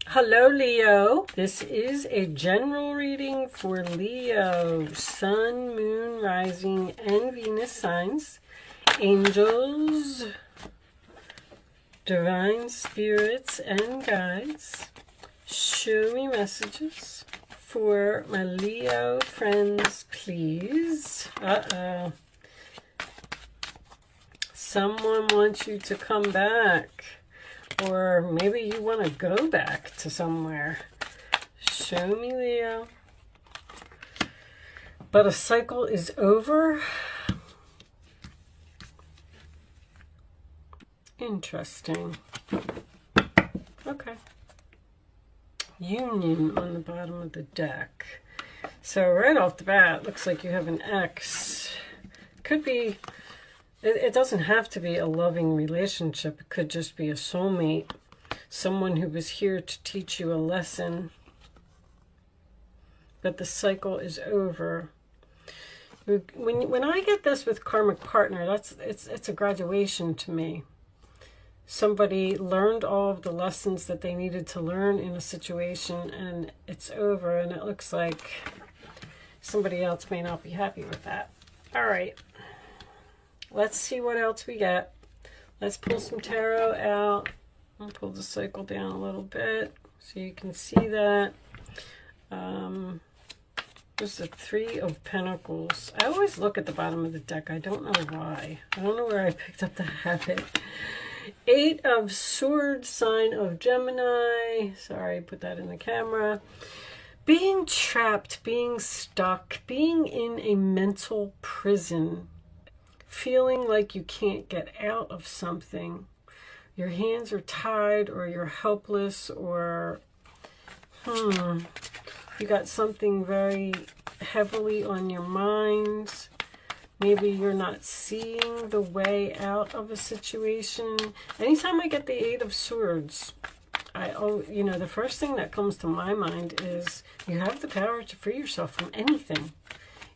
Hello, Leo. This is a general reading for Leo, Sun, Moon, Rising, and Venus signs, angels, divine spirits, and guides. Show me messages for my Leo friends, please. Someone wants you to come back. Or maybe you want to go back to somewhere. Show me, Leo. But a cycle is over. Interesting. Okay. Union on the bottom of the deck. So right off the bat, looks like you have an ex. Could be... It doesn't have to be a loving relationship. It could just be a soulmate. Someone who was here to teach you a lesson. But the cycle is over. When I get this with karmic partner, it's a graduation to me. Somebody learned all of the lessons that they needed to learn in a situation, and it's over, and it looks like somebody else may not be happy with that. All right. Let's see what else we get. Let's pull some tarot out. I'll pull the cycle down a little bit so you can see that. There's the Three of Pentacles. I always look at the bottom of the deck. I don't know why. I don't know where I picked up the habit. Eight of Swords, sign of Gemini. Sorry, put that in the camera. Being trapped, being stuck, being in a mental prison. Feeling like you can't get out of something. Your hands are tied, or you're helpless, or you got something very heavily on your mind. Maybe you're not seeing the way out of a situation. Anytime I get the Eight of Swords, the first thing that comes to my mind is you have the power to free yourself from anything.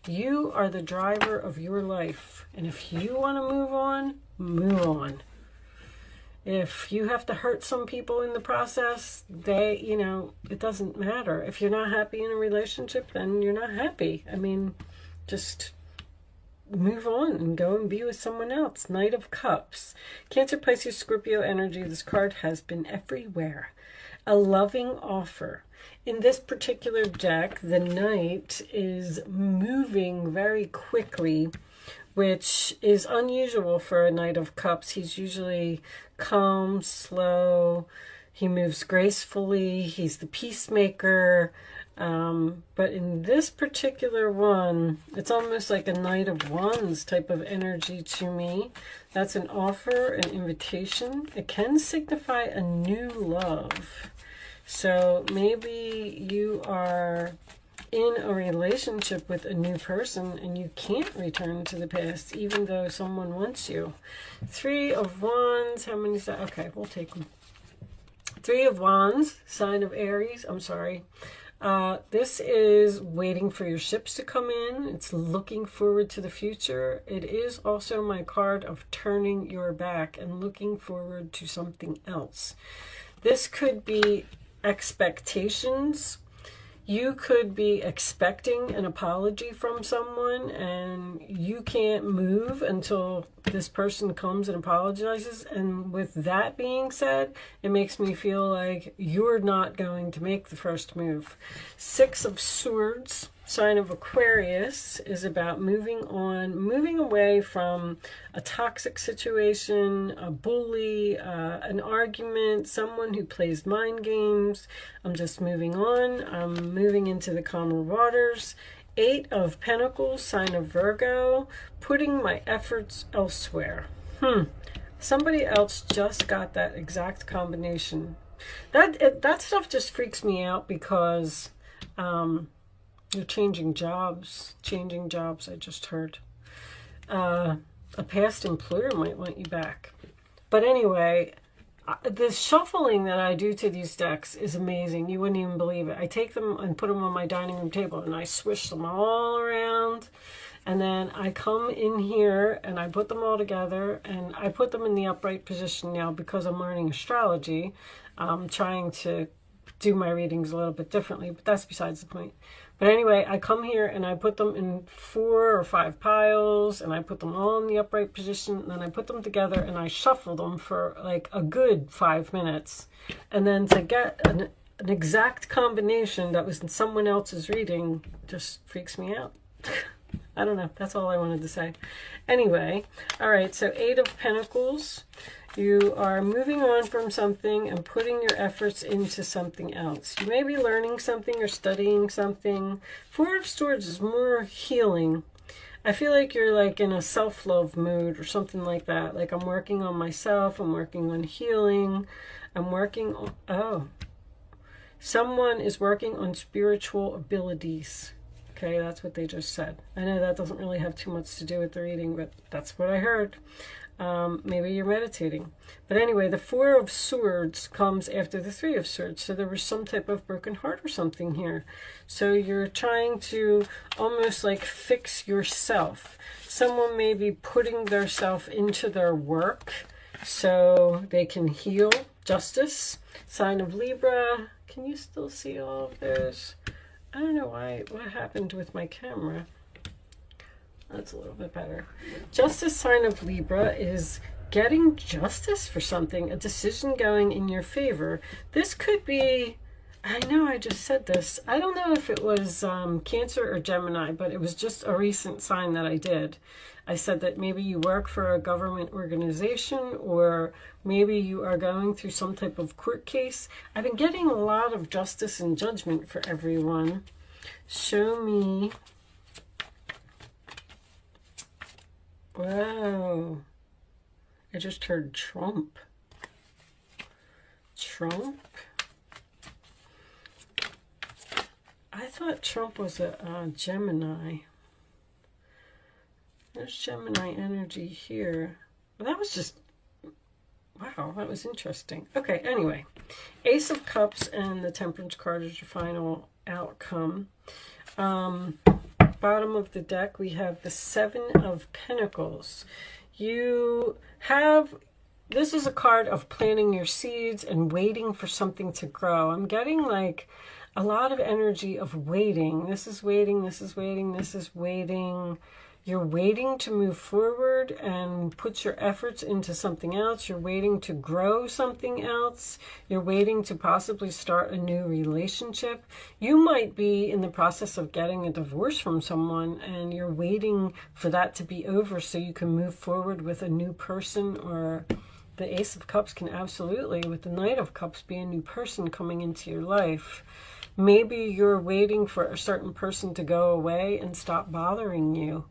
You are the driver of your life. And if you want to move on, move on. If you have to hurt some people in the process, it doesn't matter. If you're not happy in a relationship, then you're not happy. I mean, just move on and go and be with someone else. Knight of Cups. Cancer, Pisces, Scorpio energy. This card has been everywhere. A loving offer. In this particular deck, the Knight is moving very quickly, which is unusual for a Knight of Cups. He's usually calm, slow. He moves gracefully. He's the peacemaker. But in this particular one, it's almost like a Knight of Wands type of energy to me. That's an offer, an invitation. It can signify a new love. So maybe you are in a relationship with a new person and you can't return to the past even though someone wants you. Three of Wands. How many? Okay, we'll take them. Three of Wands, sign of Aries. I'm sorry. This is waiting for your ships to come in. It's looking forward to the future. It is also my card of turning your back and looking forward to something else. This could be expectations. You could be expecting an apology from someone and you can't move until this person comes and apologizes. And with that being said, it makes me feel like you're not going to make the first move. Six of Swords, sign of Aquarius, is about moving on, moving away from a toxic situation, a bully, an argument, someone who plays mind games. I'm just moving on. I'm moving into the calmer waters. Eight of Pentacles, sign of Virgo, putting my efforts elsewhere. Somebody else just got that exact combination. That stuff just freaks me out because you're changing jobs. I just heard. A past employer might want you back. But anyway, the shuffling that I do to these decks is amazing. You wouldn't even believe it. I take them and put them on my dining room table and I swish them all around. And then I come in here and I put them all together and I put them in the upright position now because I'm learning astrology. I'm trying to do my readings a little bit differently, but that's besides the point. But anyway, I come here and I put them in 4 or 5 piles, and I put them all in the upright position, and then I put them together and I shuffle them for like a good 5 minutes. And then to get an exact combination that was in someone else's reading just freaks me out. I don't know. That's all I wanted to say. Anyway, all right, so 8 of Pentacles. You are moving on from something and putting your efforts into something else. You may be learning something or studying something. 4 of Swords is more healing. I feel like you're like in a self-love mood or something like that. Like, I'm working on myself. I'm working on healing. I'm working on... Oh. Someone is working on spiritual abilities. Okay, that's what they just said. I know that doesn't really have too much to do with the reading, but that's what I heard. Maybe you're meditating. But anyway, the 4 of Swords comes after the 3 of Swords. So there was some type of broken heart or something here. So you're trying to almost like fix yourself. Someone may be putting their self into their work so they can heal. Justice, sign of Libra. Can you still see all of those? I don't know what happened with my camera. That's a little bit better. Justice, sign of Libra, is getting justice for something, a decision going in your favor. This could be, I know I just said this. I don't know if it was Cancer or Gemini, but it was just a recent sign that I did. I said that maybe you work for a government organization, or maybe you are going through some type of court case. I've been getting a lot of justice and judgment for everyone. Show me. Wow. I just heard Trump. Trump? I thought Trump was a Gemini. There's Gemini energy here. Well, that was just... Wow, that was interesting. Okay, anyway. Ace of Cups and the Temperance card is your final outcome. Bottom of the deck, we have the 7 of Pentacles. You have, this is a card of planting your seeds and waiting for something to grow. I'm getting like a lot of energy of waiting. This is waiting, this is waiting, this is waiting. You're waiting to move forward and put your efforts into something else. You're waiting to grow something else. You're waiting to possibly start a new relationship. You might be in the process of getting a divorce from someone, and you're waiting for that to be over so you can move forward with a new person. Or the Ace of Cups can absolutely, with the Knight of Cups, be a new person coming into your life. Maybe you're waiting for a certain person to go away and stop bothering you.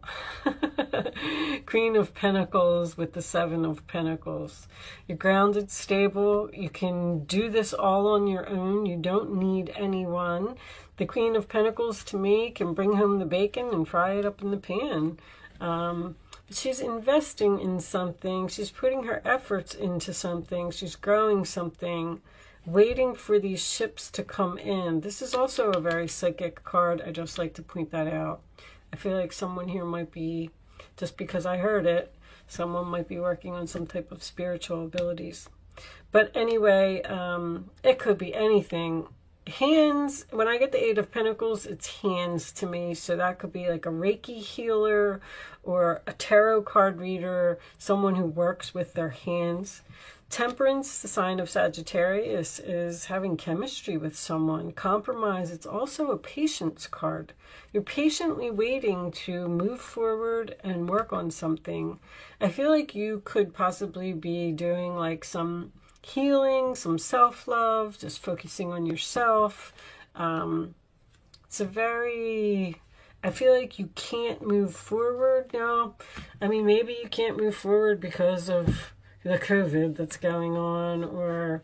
Queen of Pentacles with the 7 of Pentacles. You're grounded, stable. You can do this all on your own. You don't need anyone. The Queen of Pentacles, to me, can bring home the bacon and fry it up in the pan. But she's investing in something. She's putting her efforts into something. She's growing something. Waiting for these ships to come in. This is also a very psychic card. I just like to point that out. I feel like someone here might be, just because I heard it, someone might be working on some type of spiritual abilities. But anyway, it could be anything. Hands, when I get the 8 of Pentacles, it's hands to me. So that could be like a Reiki healer or a tarot card reader, someone who works with their hands. Temperance, the sign of Sagittarius, is having chemistry with someone. Compromise, it's also a patience card. You're patiently waiting to move forward and work on something. I feel like you could possibly be doing like some healing, some self-love, just focusing on yourself. It's a very... I feel like you can't move forward now. I mean, maybe you can't move forward because of the COVID that's going on, or,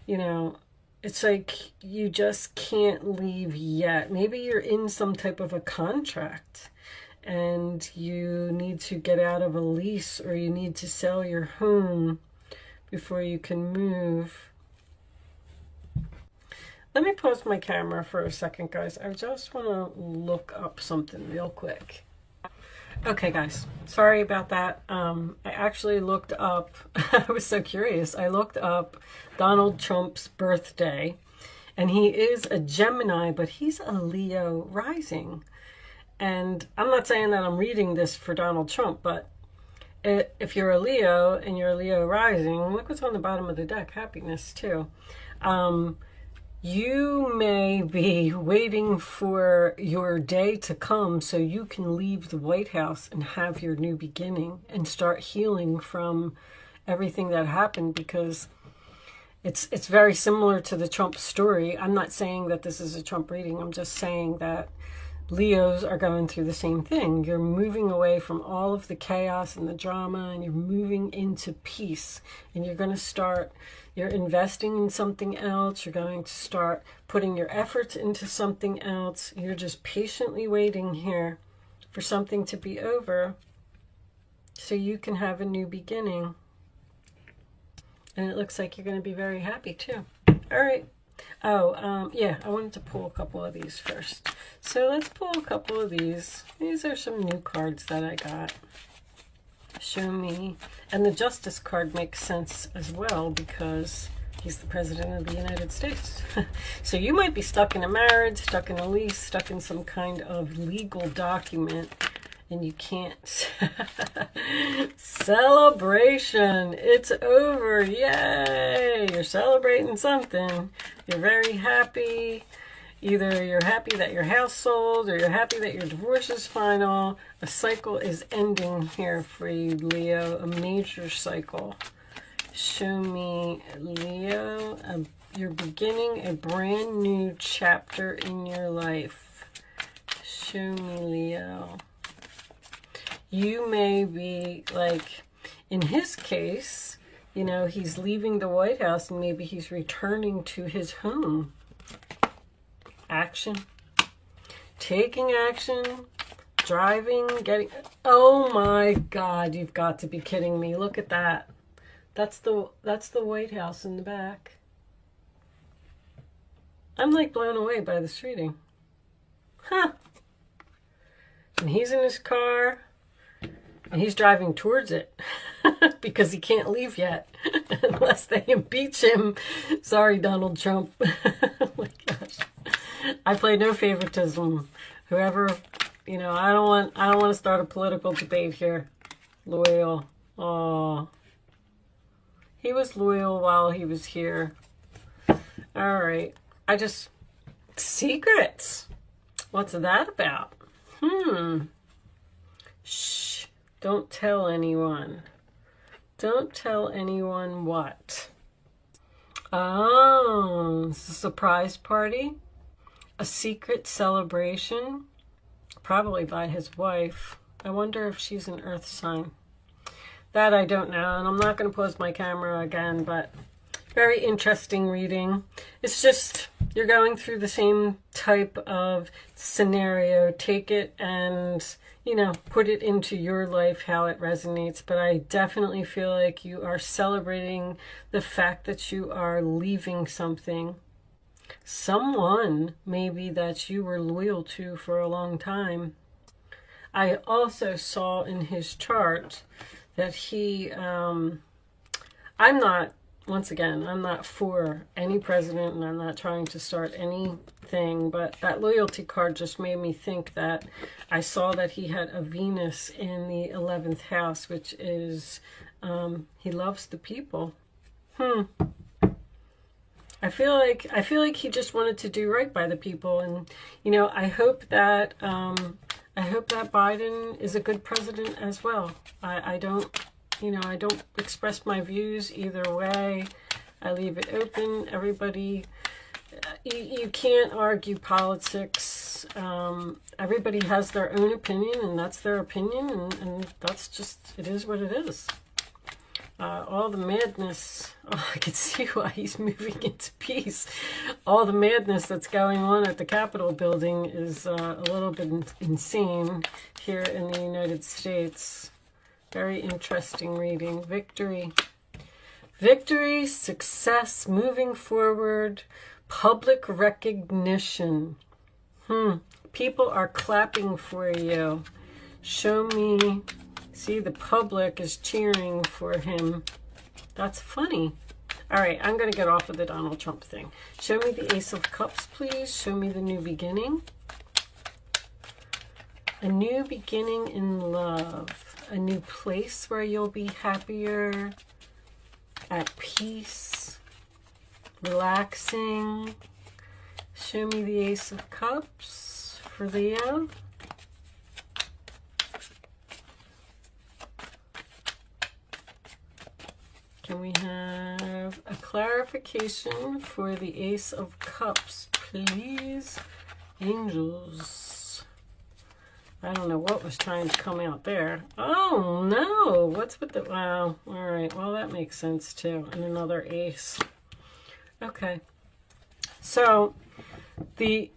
you know, it's like you just can't leave yet. Maybe you're in some type of a contract and you need to get out of a lease, or you need to sell your home before you can move. Let me pause my camera for a second, guys. I just want to look up something real quick. Okay, guys, sorry about that. I actually looked up, I was so curious. I looked up Donald Trump's birthday, And he is a Gemini, but he's a Leo rising. And I'm not saying that I'm reading this for Donald Trump, but if you're a Leo and you're a Leo rising, look what's on the bottom of the deck, happiness too. You may be waiting for your day to come so you can leave the White House and have your new beginning and start healing from everything that happened, because it's very similar to the Trump story. I'm not saying that this is a Trump reading. I'm just saying that Leos are going through the same thing. You're moving away from all of the chaos and the drama, and you're moving into peace. And you're going to start, you're investing in something else. You're going to start putting your efforts into something else. You're just patiently waiting here for something to be over so you can have a new beginning. And it looks like you're going to be very happy too. All right. Oh, yeah, I wanted to pull a couple of these first. So let's pull a couple of these. These are some new cards that I got. Show me. And the Justice card makes sense as well because he's the President of the United States. So you might be stuck in a marriage, stuck in a lease, stuck in some kind of legal document, and you can't. Celebration! It's over! Yay! You're celebrating something. You're very happy. Either you're happy that your house sold, or you're happy that your divorce is final. A cycle is ending here for you, Leo. A major cycle. Show me, Leo. You're beginning a brand new chapter in your life. Show me, Leo. You may be, like, in his case, you know, he's leaving the White House and maybe he's returning to his home. Action. Taking action. Driving. Getting... Oh my God, you've got to be kidding me. Look at that. That's the White House in the back. I'm like blown away by this reading. Huh. And he's in his car. And he's driving towards it because he can't leave yet unless they impeach him. Sorry, Donald Trump. Oh my gosh. I play no favoritism. Whoever, you know, I don't want to start a political debate here. Loyal. Oh. He was loyal while he was here. All right. Secrets. What's that about? Shh. Don't tell anyone. Don't tell anyone what? Oh, it's a surprise party. A secret celebration. Probably by his wife. I wonder if she's an earth sign. That I don't know. And I'm not going to pause my camera again, but very interesting reading. It's just, you're going through the same type of scenario. Take it and, you know, put it into your life, how it resonates. But I definitely feel like you are celebrating the fact that you are leaving something. Someone, maybe, that you were loyal to for a long time. I also saw in his chart that he, I'm not for any president, and I'm not trying to start anything, but that loyalty card just made me think that I saw that he had a Venus in the 11th house, which is, he loves the people. I feel like he just wanted to do right by the people, and, you know, I hope that Biden is a good president as well. I don't express my views either way. I leave it open. Everybody, you can't argue politics. Everybody has their own opinion, and that's their opinion, and that's just, it is what it is. All the madness, I can see why he's moving into peace. All the madness that's going on at the Capitol building is a little bit insane here in the United States. Very interesting reading. Victory. Victory, success, moving forward, public recognition. People are clapping for you. Show me. See, the public is cheering for him. That's funny. All right, I'm going to get off of the Donald Trump thing. Show me the Ace of Cups, please. Show me the new beginning. A new beginning in love. A new place where you'll be happier, at peace, relaxing. Show me the Ace of Cups for Leo. Can we have a clarification for the Ace of Cups, please? Angels. I don't know what was trying to come out there. Oh, no. What's with the... Wow. All right. Well, that makes sense, too. And another ace. Okay. So, the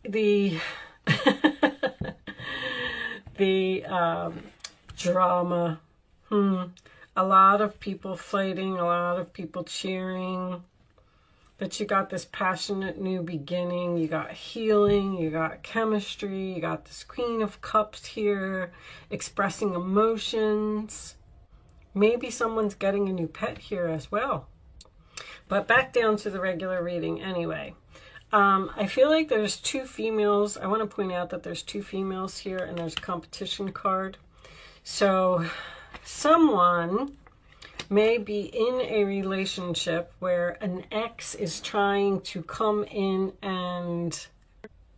drama. A lot of people fighting, a lot of people cheering. But you got this passionate new beginning. You got healing. You got chemistry. You got this Queen of Cups here, expressing emotions. Maybe someone's getting a new pet here as well. But back down to the regular reading anyway. I feel like there's two females. I want to point out that there's two females here and there's a competition card. So someone may be in a relationship where an ex is trying to come in and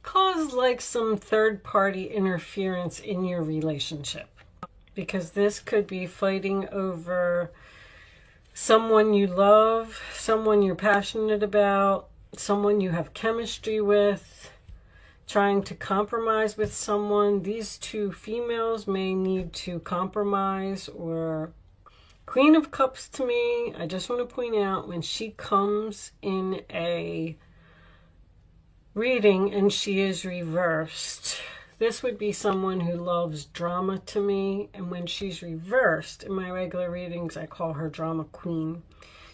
cause like some third-party interference in your relationship. Because this could be fighting over someone you love, someone you're passionate about, someone you have chemistry with, trying to compromise with someone. These two females may need to compromise. Or Queen of Cups to me, I just want to point out, when she comes in a reading and she is reversed, this would be someone who loves drama to me. And when she's reversed in my regular readings, I call her Drama Queen.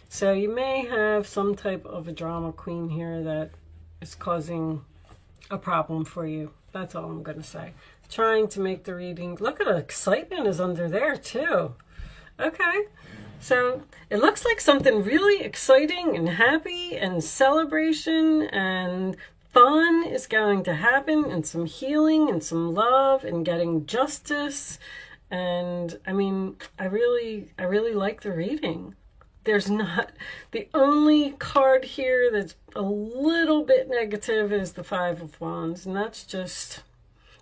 So you may have some type of a drama queen here that is causing a problem for you. That's all I'm going to say. Trying to make the reading. Look at the excitement is under there too. Okay. So it looks like something really exciting and happy and celebration and fun is going to happen, and some healing and some love and getting justice. And I mean, I really like the reading. There's not, the only card here that's a little bit negative is the Five of Wands. And that's just,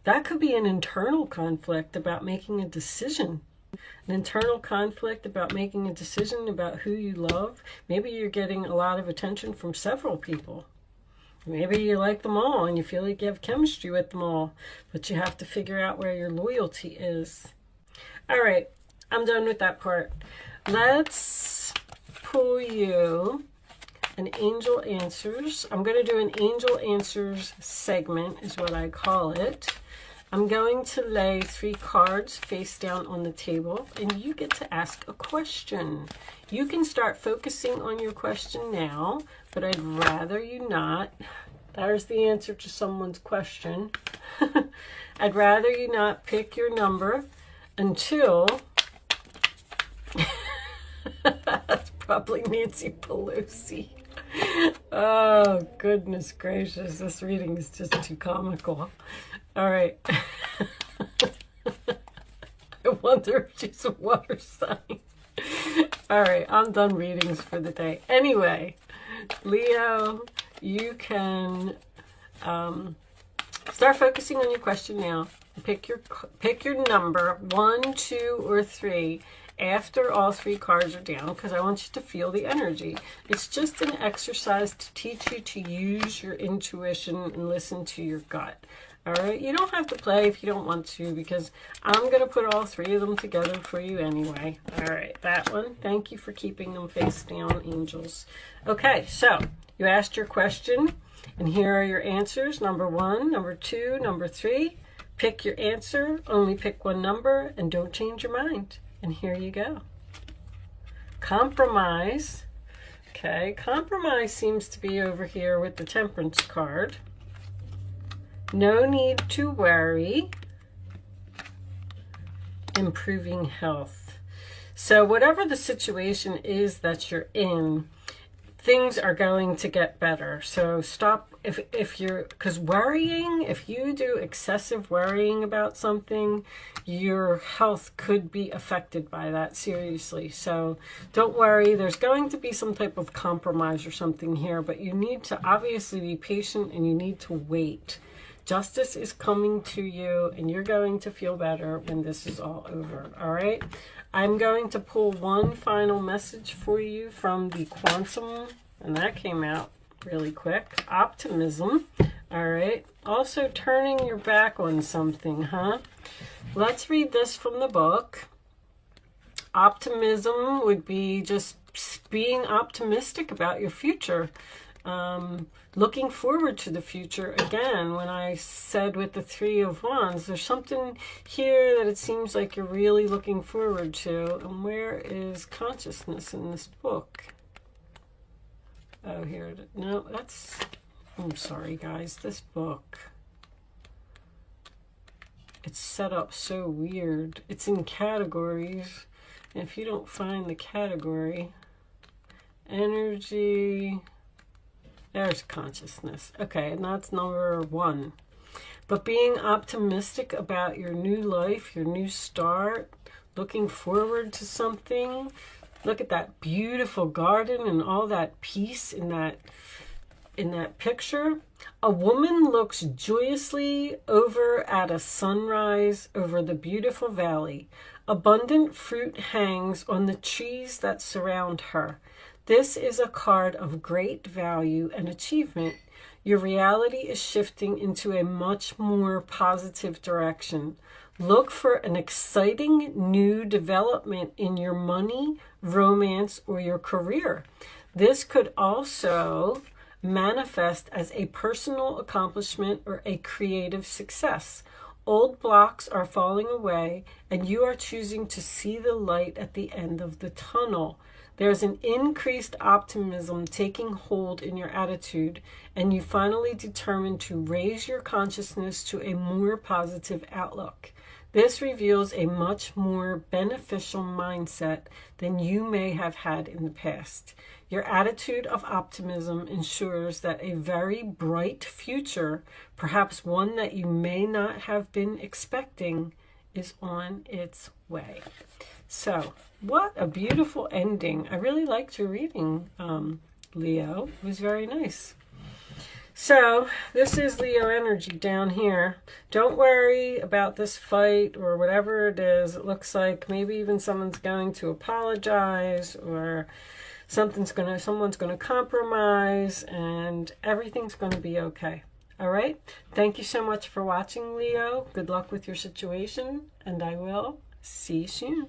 that could be an internal conflict about making a decision. An internal conflict about making a decision about who you love. Maybe you're getting a lot of attention from several people. Maybe you like them all and you feel like you have chemistry with them all. But you have to figure out where your loyalty is. All right, I'm done with that part. Let's pull you an Angel Answers. I'm going to do an Angel Answers segment is what I call it. I'm going to lay 3 cards face down on the table and you get to ask a question. You can start focusing on your question now, but I'd rather you not. There's the answer to someone's question. I'd rather you not pick your number until... That's probably Nancy Pelosi. Oh, goodness gracious. This reading is just too comical. All right. I wonder if she's a water sign. All right, I'm done readings for the day. Anyway, Leo, you can start focusing on your question now. Pick your number, 1, 2, or 3. After all 3 cards are down, because I want you to feel the energy. It's just an exercise to teach you to use your intuition and listen to your gut. All right, you don't have to play if you don't want to, because I'm going to put all 3 of them together for you anyway. All right, that one. Thank you for keeping them face down, angels. Okay, so you asked your question, and here are your answers. Number 1, number 2, number 3. Pick your answer. Only pick one number, and don't change your mind. And here you go. Compromise. Okay, compromise seems to be over here with the Temperance card. No need to worry. Improving health. So whatever the situation is that you're in, things are going to get better. So stop if you're, because worrying, if you do excessive worrying about something, your health could be affected by that, seriously. So don't worry. There's going to be some type of compromise or something here, but you need to obviously be patient and you need to wait. Justice is coming to you and you're going to feel better when this is all over. All right. I'm going to pull one final message for you from the quantum, and that came out really quick. Optimism. All right. Also turning your back on something, huh? Let's read this from the book. Optimism would be just being optimistic about your future. Looking forward to the future. Again, when I said with the Three of Wands, there's something here that it seems like you're really looking forward to. And where is consciousness in this book? Oh, here it is. No, that's... I'm sorry, guys. This book, it's set up so weird. It's in categories. And if you don't find the category, energy... There's consciousness. Okay, and that's number 1. But being optimistic about your new life, your new start, looking forward to something. Look at that beautiful garden and all that peace in that picture. A woman looks joyously over at a sunrise over the beautiful valley. Abundant fruit hangs on the trees that surround her. This is a card of great value and achievement. Your reality is shifting into a much more positive direction. Look for an exciting new development in your money, romance, or your career. This could also manifest as a personal accomplishment or a creative success. Old blocks are falling away, and you are choosing to see the light at the end of the tunnel. There's an increased optimism taking hold in your attitude, and you finally determine to raise your consciousness to a more positive outlook. This reveals a much more beneficial mindset than you may have had in the past. Your attitude of optimism ensures that a very bright future, perhaps one that you may not have been expecting, is on its way. So, what a beautiful ending. I really liked your reading, Leo. It was very nice. So, this is Leo energy down here. Don't worry about this fight or whatever it is. It looks like maybe even someone's going to apologize, or someone's going to compromise, and everything's going to be okay. All right? Thank you so much for watching, Leo. Good luck with your situation, and I will see you soon.